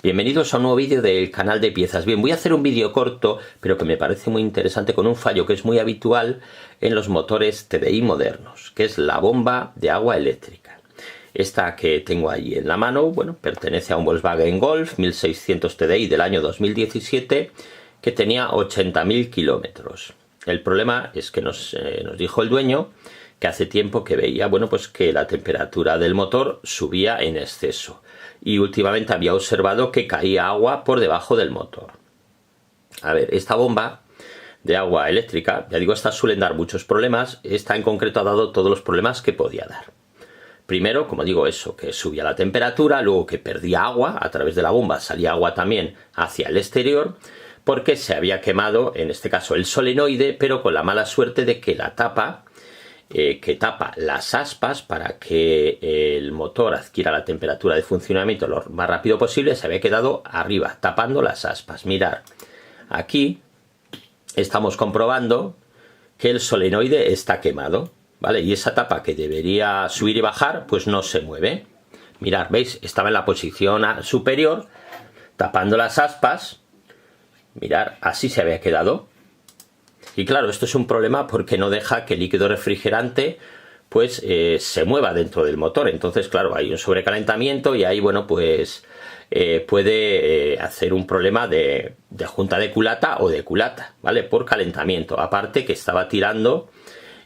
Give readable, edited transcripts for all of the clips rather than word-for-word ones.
Bienvenidos a un nuevo vídeo del canal de piezas. Bien, voy a hacer un vídeo corto, pero que me parece muy interesante, con un fallo que es muy habitual en los motores TDI modernos, que es la bomba de agua eléctrica. Esta que tengo ahí en la mano, bueno, pertenece a un Volkswagen Golf 1600 TDI del año 2017, que tenía 80.000 kilómetros. El problema es que nos dijo el dueño que hace tiempo que veía, bueno, pues que la temperatura del motor subía en exceso. Y últimamente había observado que caía agua por debajo del motor. A ver, esta bomba de agua eléctrica, ya digo, estas suelen dar muchos problemas. Esta en concreto ha dado todos los problemas que podía dar. Primero, como digo, eso, que subía la temperatura, luego que perdía agua, a través de la bomba salía agua también hacia el exterior, porque se había quemado, en este caso, el solenoide, pero con la mala suerte de que la tapa, que tapa las aspas para que el motor adquiera la temperatura de funcionamiento lo más rápido posible, se había quedado arriba, tapando las aspas. Mirad, aquí estamos comprobando que el solenoide está quemado, ¿vale? Y esa tapa que debería subir y bajar, pues no se mueve. Mirad, ¿veis? Estaba en la posición superior, tapando las aspas. Mirad, así se había quedado. Y claro, esto es un problema porque no deja que el líquido refrigerante pues se mueva dentro del motor. Entonces, claro, hay un sobrecalentamiento y ahí, bueno, pues puede hacer un problema de junta de culata o de culata, ¿vale? Por calentamiento. Aparte que estaba tirando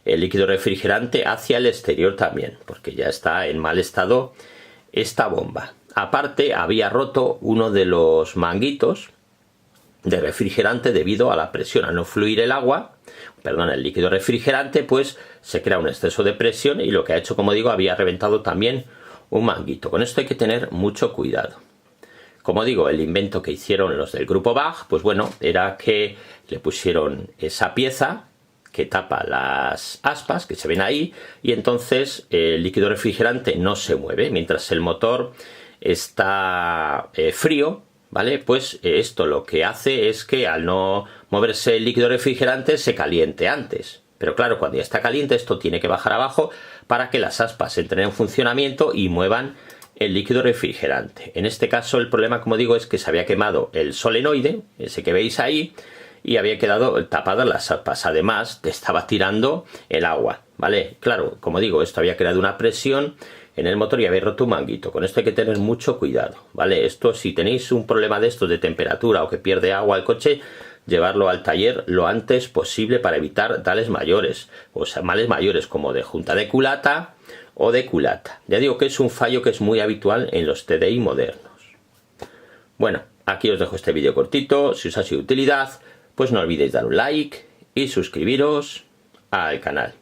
el líquido refrigerante hacia el exterior también, porque ya está en mal estado esta bomba. Aparte, había roto uno de los manguitos de refrigerante debido a la presión. Al no fluir el agua, el líquido refrigerante, pues se crea un exceso de presión y lo que ha hecho, como digo, había reventado también un manguito. Con esto hay que tener mucho cuidado. Como digo, el invento que hicieron los del grupo Bach, pues bueno, era que le pusieron esa pieza que tapa las aspas que se ven ahí, y entonces el líquido refrigerante no se mueve mientras el motor está frío, ¿vale? Pues esto lo que hace es que al no moverse el líquido refrigerante se caliente antes. Pero claro, cuando ya está caliente esto tiene que bajar abajo para que las aspas entren en funcionamiento y muevan el líquido refrigerante. En este caso el problema, como digo, es que se había quemado el solenoide, ese que veis ahí, y había quedado tapadas las aspas. Además, estaba tirando el agua, ¿vale? Claro, como digo, esto había creado una presión en el motor y habéis roto un manguito. Con esto hay que tener mucho cuidado, ¿vale? Esto, si tenéis un problema de estos de temperatura o que pierde agua el coche, llevarlo al taller lo antes posible para evitar males mayores, o sea, males mayores como de junta de culata o de culata. Ya digo que es un fallo que es muy habitual en los TDI modernos. Bueno, aquí os dejo este vídeo cortito. Si os ha sido de utilidad, pues no olvidéis dar un like y suscribiros al canal.